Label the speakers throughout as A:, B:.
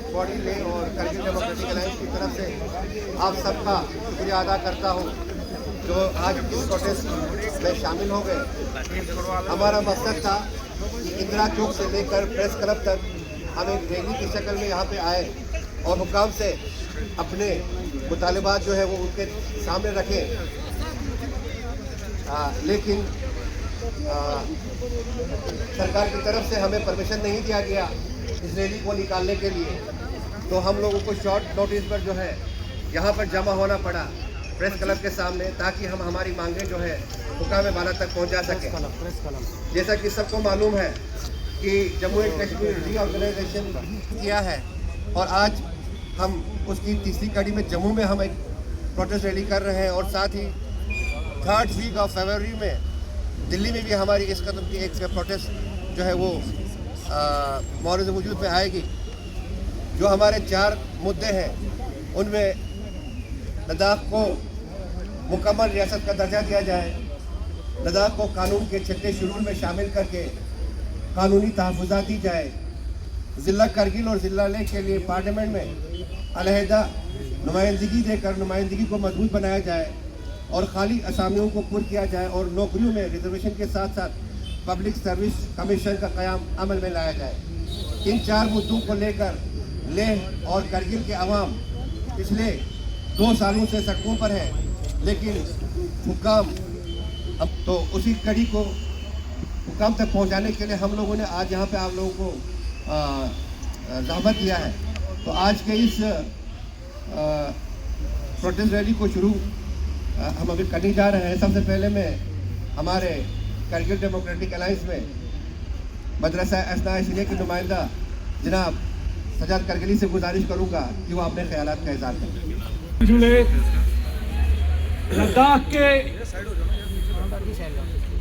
A: Body ले और Kargil democratic alliance की तरफ से आप सबका शुक्रिया अदा करता हूँ जो आज इस प्रोटेस्ट में शामिल हो गए। हमारा मकसद था कि इंदिरा चौक से लेकर प्रेस क्लब तक हम एक रैली की शक्ल में यहाँ पे आए और हुकाम से अपने मुतालिबात जो है वो उनके सामने रखें, लेकिन सरकार की तरफ से हमें परमिशन नहीं दिया गया इस रैली को निकालने के लिए, तो हम लोगों को शॉर्ट नोटिस पर जो है यहाँ पर जमा होना पड़ा प्रेस क्लब के सामने, ताकि हम हमारी मांगें जो है हुकाम बाला तक पहुँचा सकें। जैसा कि सबको मालूम है कि जम्मू एंड कश्मीर रीऑर्गेनाइजेशन किया है और आज हम उसकी तीसरी कड़ी में जम्मू में हम एक प्रोटेस्ट रैली कर रहे हैं और साथ ही 3rd वीक ऑफ फरवरी में दिल्ली में भी हमारी इस कदम की एक प्रोटेस्ट जो है वो मौजूद वजूद में आएगी। जो हमारे 4 मुद्दे हैं उनमें लद्दाख को मुकम्मल रियासत का दर्जा दिया जाए, लद्दाख को कानून के 6ठे शेड्यूल में शामिल करके कानूनी तहफ़्फ़ुज़ात दी जाए, ज़िला करगिल और ज़िला लेह के लिए पार्लियामेंट में अलहदा नुमाइंदगी देकर नुमाइंदगी को मजबूत बनाया जाए और खाली असामियों को पुर किया जाए और नौकरियों में रिजर्वेशन के साथ साथ पब्लिक सर्विस कमीशन का क़याम अमल में लाया जाए। इन 4 मुद्दों को लेकर लेह और करगिल के अवाम पिछले 2 सालों से सड़कों पर है, लेकिन हुकाम अब तो उसी कड़ी को हुकाम तक पहुंचाने के लिए हम लोगों ने आज यहाँ पे आप लोगों को ज़हमत दिया है। तो आज के इस प्रोटेस्ट रैली को शुरू हम अभी करने जा रहे हैं। सबसे पहले मैं हमारे करगिल डेमोक्रेटिक अलायंस में मदरसा असना सीनियर के नुमाइंदा जनाब सजाद करगिली से गुजारिश करूंगा कि वो अपने ख्यालात का इज़हार करें।
B: जुड़े लद्दाख के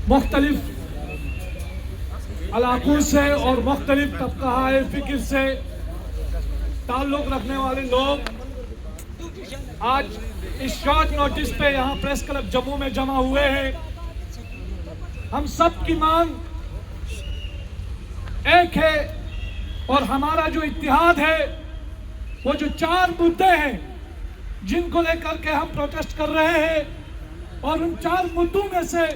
B: मुख्तलिफ इलाकों से और मुख्तलिफ तबक़ाए फ़िक्र से ताल्लुक़ रखने वाले लोग आज इस शॉर्ट नोटिस पे यहाँ प्रेस क्लब जम्मू में जमा हुए हैं। हम सब की मांग एक है और हमारा जो इत्तेहाद है वो जो 4 मुद्दे हैं जिनको लेकर के हम प्रोटेस्ट कर रहे हैं, और उन 4 मुद्दों में से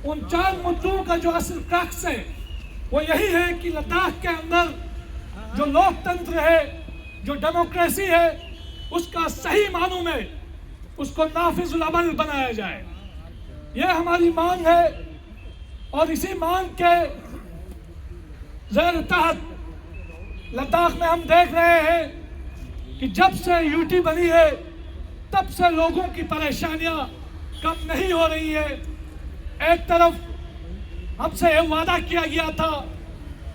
B: उन 4 मुद्दों का जो असल क्रक्स है वो यही है कि लद्दाख के अंदर जो लोकतंत्र है, जो डेमोक्रेसी है, उसका सही मानों में उसको नाफिजुल अमल बनाया जाए। यह हमारी मांग है और इसी मांग के ज़ेर तहत लद्दाख में हम देख रहे हैं कि जब से यूटी बनी है तब से लोगों की परेशानियां कम नहीं हो रही है। एक तरफ हमसे यह वादा किया गया था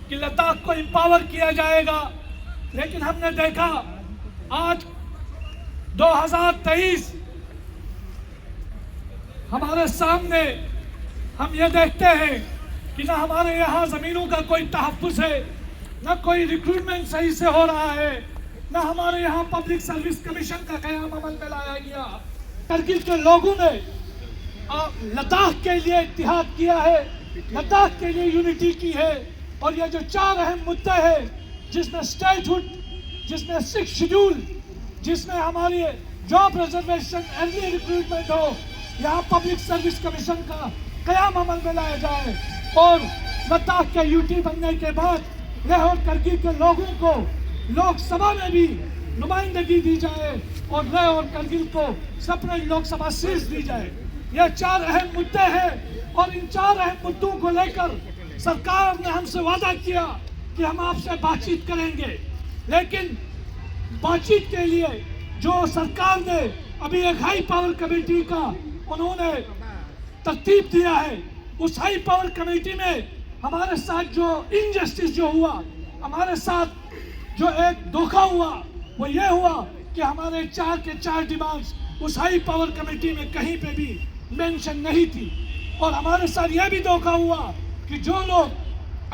B: कि लद्दाख को एम्पावर किया जाएगा, लेकिन हमने देखा आज 2023 हमारे सामने हम ये देखते हैं कि ना हमारे यहाँ ज़मीनों का कोई तहफ़्फ़ुज़ है, ना कोई रिक्रूटमेंट सही से हो रहा है, ना हमारे यहाँ पब्लिक सर्विस कमीशन का क़याम अमल में लाया गया। करगिल के लोगों ने लद्दाख के लिए इत्तेहाद किया है, लद्दाख के लिए यूनिटी की है, और ये जो 4 अहम मुद्दे हैं जिसमें स्टेटहुड, जिसमें 6 शेड्यूल, जिसमें हमारी जॉब रिजर्वेशन, अर्ली रिक्रूटमेंट हो, यहाँ पब्लिक सर्विस कमीशन का क़याम अमल में लाया जाए और लद्दाख के यूटी बनने के बाद लेह और करगिल के लोगों को लोकसभा में भी नुमाइंदगी दी जाए और लेह और करगिल को सेपरेट लोकसभा सीट्स दी जाए। ये 4 अहम मुद्दे हैं और इन 4 अहम मुद्दों को लेकर सरकार ने हमसे वादा किया कि हम आपसे बातचीत करेंगे। लेकिन बातचीत के लिए जो सरकार ने अभी एक हाई पावर कमेटी का उन्होंने तरतीब दिया है, उस हाई पावर कमेटी में हमारे साथ जो इनजस्टिस जो हुआ, हमारे साथ जो एक धोखा हुआ, वो ये हुआ कि हमारे 4 के 4 डिमांड्स उस हाई पावर कमेटी में कहीं पे भी मेंशन नहीं थी। और हमारे साथ यह भी धोखा हुआ कि जो लोग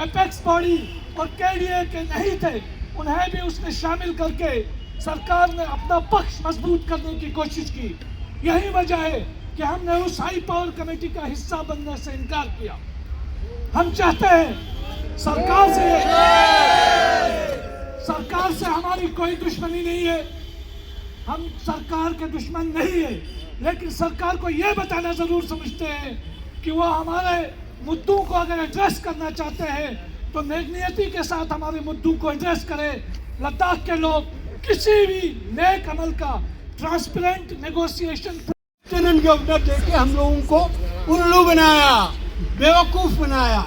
B: एपेक्स बॉडी और केडीए के नहीं थे, उन्हें भी उसने शामिल करके सरकार ने अपना पक्ष मजबूत करने की कोशिश की। यही वजह है कि हमने उस हाई पावर कमेटी का हिस्सा बनने से इनकार किया। हम चाहते हैं सरकार से हमारी कोई दुश्मनी नहीं है, हम सरकार के दुश्मन नहीं है, लेकिन सरकार को यह बताना जरूर समझते हैं कि वो हमारे मुद्दों को अगर एड्रेस करना चाहते हैं तो नियति के साथ हमारे मुद्दों को एड्रेस करें। लद्दाख के लोग किसी भी नेक अमल का ट्रांसपेरेंट नेगोशिएशन
C: गवर्नर देके हम लोगों को उल्लू बनाया, बेवकूफ बनाया।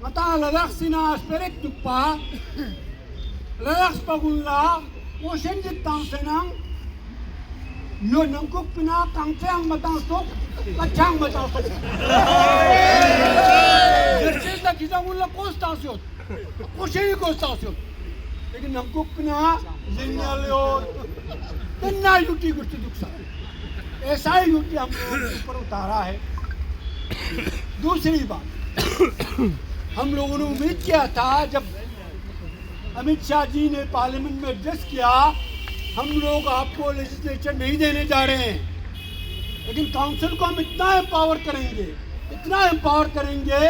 C: मता लद्दाख सिना स्पेरेक तुप्पा लद्दाख पगुल्ला ओशन जित्तां सेनां यो नंकुक पिना कांगचेंग मतang stok kachang matang stok जैसे ना किसी उल्ला कोस्टासियों कोशिश कोस्टासियों लेकिन नंकुक पिना जिन्नालियों तन्ना युटी गुस्ती दुखसा ऐसा ही युटी हम लोगों के ऊपर उतारा है। दूसरी बात, हम लोगों ने उम्मीद किया था जब अमित शाह जी ने पार्लियामेंट में एड्रेस किया, हम लोग आपको लेजिस्लेचर नहीं देने जा रहे हैं, लेकिन काउंसिल को हम इतना एम्पावर करेंगे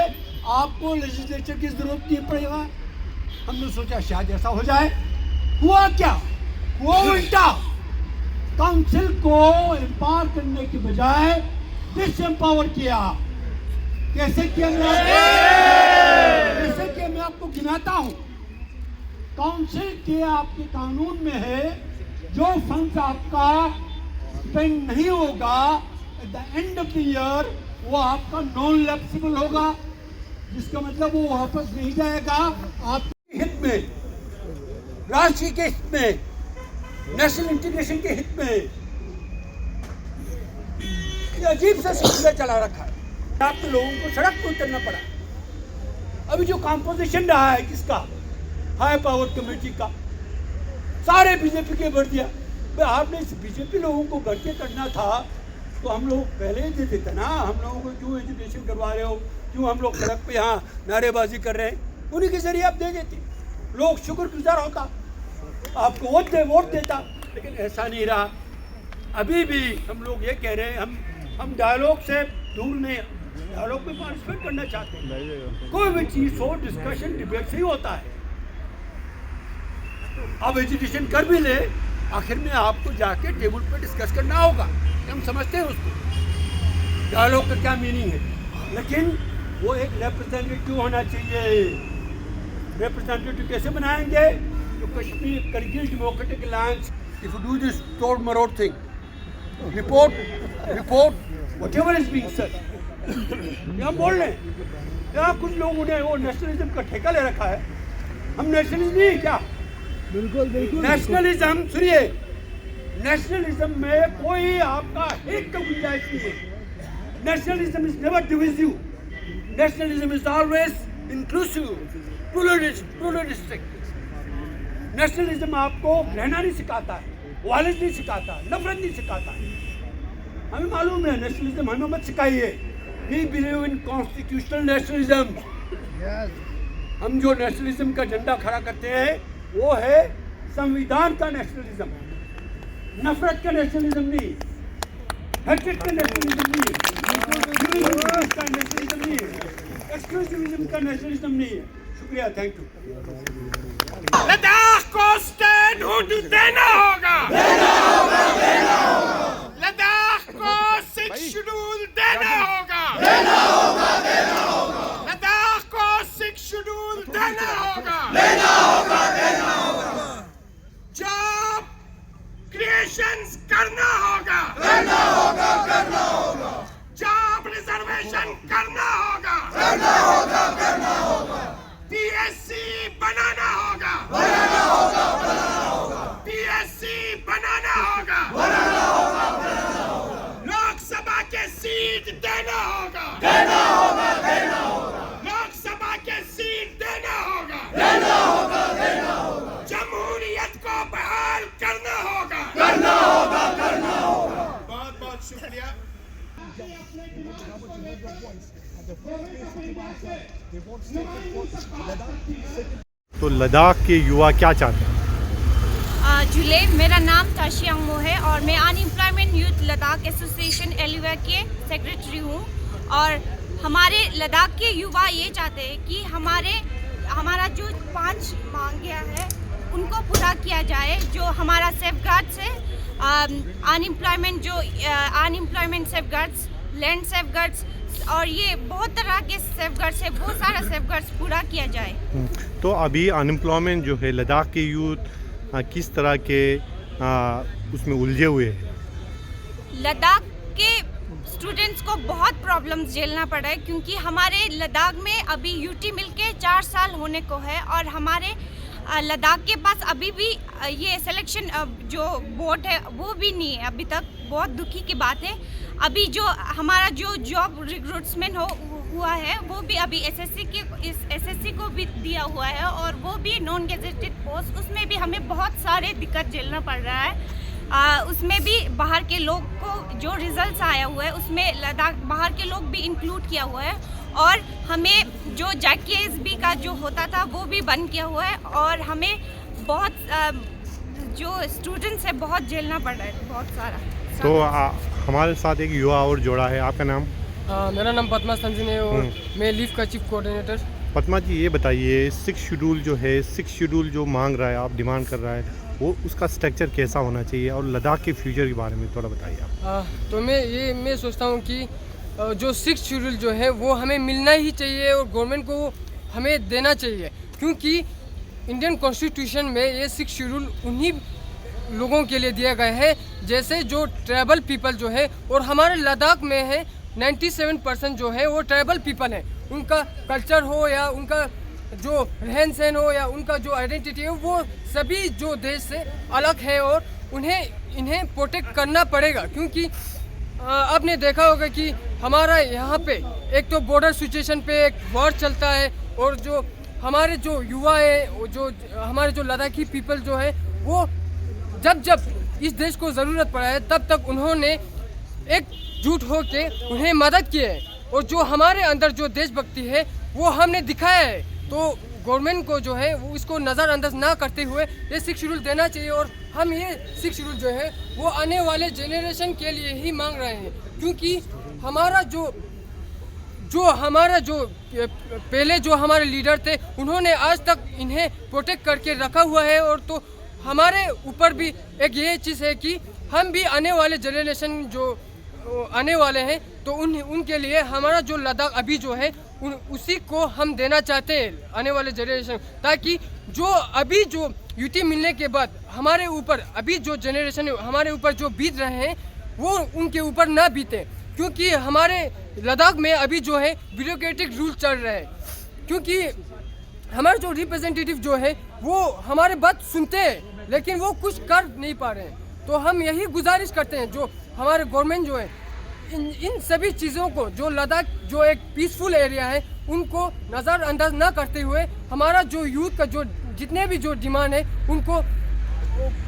C: आपको लेजिस्लेचर की जरूरत नहीं पड़ेगा। हमने सोचा शायद ऐसा हो जाए। हुआ क्या? हुआ उल्टा। काउंसिल को एम्पावर करने के बजाय डिसएम्पावर किया। कैसे किया? मैं आपको गिनाता हूं। काउंसिल के आपके कानून में है जो फंड आपका स्पेंड नहीं होगा at the end of the year वो आपका नॉन लैप्सेबल होगा, जिसका मतलब वो वापस नहीं जाएगा। आपके हित में, राष्ट्र के हित में, नेशनल इंटीग्रेशन के हित में ये अजीब सा सिलसिला चला रखा है। आप लोगों को सड़क पर उतरना पड़ा। अभी जो कॉम्पोजिशन रहा है किसका? हाई पावर कमेटी का, सारे बीजेपी के भर दिया। आपने बीजेपी लोगों को भर के करना था तो हम लोग पहले ही दे देते ना। हम लोगों को क्यों एजुकेशन करवा रहे हो, क्यों हम लोग सड़क पे यहाँ नारेबाजी कर रहे हैं? उन्हीं के जरिए आप दे देते, लोग शुक्रगुजार होता, आपको वोट देता। लेकिन ऐसा नहीं रहा। अभी भी हम लोग ये कह रहे हैं हम डायलॉग से दूर नहीं, डायलॉग में पार्टिसिपेट करना चाहते हैं। कोई भी चीज़ हो डिस्कशन डिबेट से ही होता है। अब एजुकेशन कर भी ले, आखिर में आपको जाके टेबल पे डिस्कस करना होगा। हम समझते हैं उसको, डायलॉग का क्या मीनिंग है, लेकिन वो एक रिप्रेजेंटेटिव होना चाहिए। रिप्रेजेंटेटिव कैसे बनाएंगे? तो Kashmir Kargil democratic alliance if you do this टोल मरोड thing, report whatever is being said, हम बोल रहे हैं। यहाँ कुछ लोगों ने वो नेशनलिज्म का ठेका ले रखा है। हम नेशनलिस्ट नहीं क्या? बिल्कुल। नेशनलिज्म, सुनिए, नेशनलिज्म में कोई आपका हित का गुंजाइश नहीं है। Nationalism is never divisive, nationalism is always inclusive, pluralistic. Nationalism आपको रहना नहीं सिखाता है, वायलेंस नहीं सिखाता, नफरत नहीं सिखाता। हमें मालूम है नेशनलिज्म हमें मत सिखाइए। We believe in constitutional nationalism. हम जो नेशनलिज्म का झंडा खड़ा करते हैं वो है संविधान का नेशनलिज्म, नफरत का नेशनलिज्म नहीं, हेट्रेड का नेशनलिज्म नहीं, का नेशनलिज्म नहीं है, एक्सक्लूसिविज्म का नेशनलिज्म नहीं है। शुक्रिया, थैंक यू।
D: लद्दाख को स्टैंड हुड देना होगा। लद्दाख को 6 शेड्यूल देना होगा। लद्दाख को 6 शेड्यूल देना होगा। जॉब क्रिएशंस करना होगा, जॉब रिजर्वेशन करना होगा, पीएससी बनाना होगा, पीएससी बनाना होगा, लोकसभा के सीट देना होगा, लोकसभा के सीट देना होगा, जमहूरियत को बहाल करना होगा। बहुत बहुत शुक्रिया।
E: तो लद्दाख के युवा क्या चाहते हैं?
F: जुले मेरा नाम ताशी अंगमो है और मैं अनएम्प्लॉयमेंट यूथ लद्दाख एसोसिएशन एलिवा के सेक्रेटरी हूँ। और हमारे लद्दाख के युवा ये चाहते हैं कि हमारा जो 5 मांगिया है उनको पूरा किया जाए। जो हमारा सेफ गार्ड्स है, unemployment safe guards, land safe guards और ये बहुत तरह के सेफ गार्ड्स है, बहुत सारा सेफ गार्ड्स पूरा किया जाए।
E: तो अभी अनएम्प्लॉयमेंट जो है लद्दाख के यूथ किस तरह के उसमें उलझे हुए हैं?
F: लद्दाख के स्टूडेंट्स को बहुत प्रॉब्लम्स झेलना पड़ा है क्योंकि हमारे लद्दाख में अभी यूटी मिलके 4 साल होने को है और हमारे लद्दाख के पास अभी भी ये सिलेक्शन जो बोर्ड है वो भी नहीं है अभी तक। बहुत दुखी की बात है। अभी जो हमारा जो जॉब रिक्रूटमेंट हुआ है वो भी अभी एसएससी को भी दिया हुआ है और वो भी नॉन गेजेटेड पोस्ट, उसमें भी हमें बहुत सारे दिक्कत झेलना पड़ रहा है। उसमें भी बाहर के लोग को जो रिजल्ट्स आया हुआ है उसमें लद्दाख बाहर के लोग भी इंक्लूड किया हुआ है और हमें जो JKSB का जो होता था वो भी बंद किया हुआ है और हमें बहुत जो स्टूडेंट्स है बहुत झेलना पड़ रहा है, बहुत सारा।
E: तो हमारे साथ एक युवा और जोड़ा है, आपका नाम?
G: मेरा नाम पद्मा संजन है और मैं लीव का चीफ कोऑर्डिनेटर।
E: पद्मा जी ये बताइए, 6 शेड्यूल जो है, 6 शेड्यूल जो मांग रहा है, आप डिमांड कर रहा है, वो उसका स्ट्रक्चर कैसा होना चाहिए और लद्दाख के फ्यूचर के बारे में थोड़ा बताइए आप।
G: तो मैं सोचता हूँ कि जो 6 शेड्यूल जो है वो हमें मिलना ही चाहिए और गवर्नमेंट को हमें देना चाहिए क्योंकि इंडियन कॉन्स्टिट्यूशन में ये 6 शेड्यूल उन्हीं लोगों के लिए दिया गया है जैसे जो ट्राइबल पीपल जो है और हमारे लद्दाख में है 97% जो है वो ट्राइबल पीपल है। उनका कल्चर हो या उनका जो रहन सहन हो या उनका जो आइडेंटिटी हो वो सभी जो देश से अलग है और इन्हें प्रोटेक्ट करना पड़ेगा क्योंकि आपने देखा होगा कि हमारा यहाँ पे एक तो बॉर्डर सिचुएशन पे एक वॉर चलता है और जो हमारे जो युवा है, जो हमारे जो लद्दाखी पीपल जो है वो जब इस देश को ज़रूरत पड़ा है तब तक उन्होंने एकजुट होके उन्हें मदद की है और जो हमारे अंदर जो देशभक्ति है वो हमने दिखाया है। तो गवर्नमेंट को जो है वो इसको नज़रअंदाज ना करते हुए ये 6 शेड्यूल देना चाहिए और हम ये 6 शेड्यूल जो है वो आने वाले जेनरेशन के लिए ही मांग रहे हैं क्योंकि हमारा जो पहले जो हमारे लीडर थे उन्होंने आज तक इन्हें प्रोटेक्ट करके रखा हुआ है और तो हमारे ऊपर भी एक ये चीज़ है कि हम भी आने वाले जनरेशन जो आने वाले हैं तो उनके लिए हमारा जो लद्दाख अभी जो है उसी को हम देना चाहते हैं आने वाले जनरेशन, ताकि जो अभी जो यूटी मिलने के बाद हमारे ऊपर अभी जो जनरेशन हमारे ऊपर जो बीत रहे हैं वो उनके ऊपर ना बीते क्योंकि हमारे लद्दाख में अभी जो है ब्यूरोक्रेटिक रूल चल रहे हैं क्योंकि हमारे जो रिप्रेजेंटेटिव जो है वो हमारे बात सुनते हैं लेकिन वो कुछ कर नहीं पा रहे हैं। तो हम यही गुजारिश करते हैं जो हमारे गवर्नमेंट जो है इन सभी चीज़ों को जो लद्दाख जो एक पीसफुल एरिया है उनको नज़रअंदाज ना करते हुए हमारा जो यूथ का जो जितने भी जो डिमांड है उनको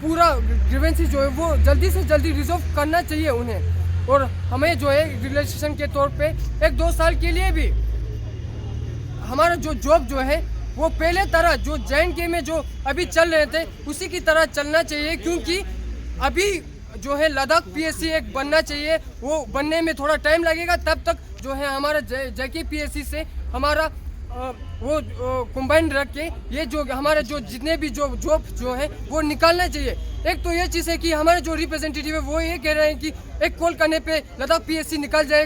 G: पूरा ग्रीवेंसेस जो है वो जल्दी से जल्दी रिजॉल्व करना चाहिए उन्हें और हमें जो है रिलैक्सेशन के तौर पे 1-2 साल के लिए भी हमारा जो जॉब जो है वो पहले तरह जो JNK में जो अभी चल रहे थे उसी की तरह चलना चाहिए क्योंकि अभी जो है लद्दाख PSC एक बनना चाहिए, वो बनने में थोड़ा टाइम लगेगा। तब तक जो है हमारा JK PSC से हमारा वो कंबाइंड रख के ये जो हमारे जो जितने भी जो जॉब जो है वो निकालना चाहिए। एक तो ये चीज़ है कि हमारे जो रिप्रेजेंटेटिव है वो ये कह रहे हैं कि एक कॉल करने पे लद्दाख PSC निकल जाए।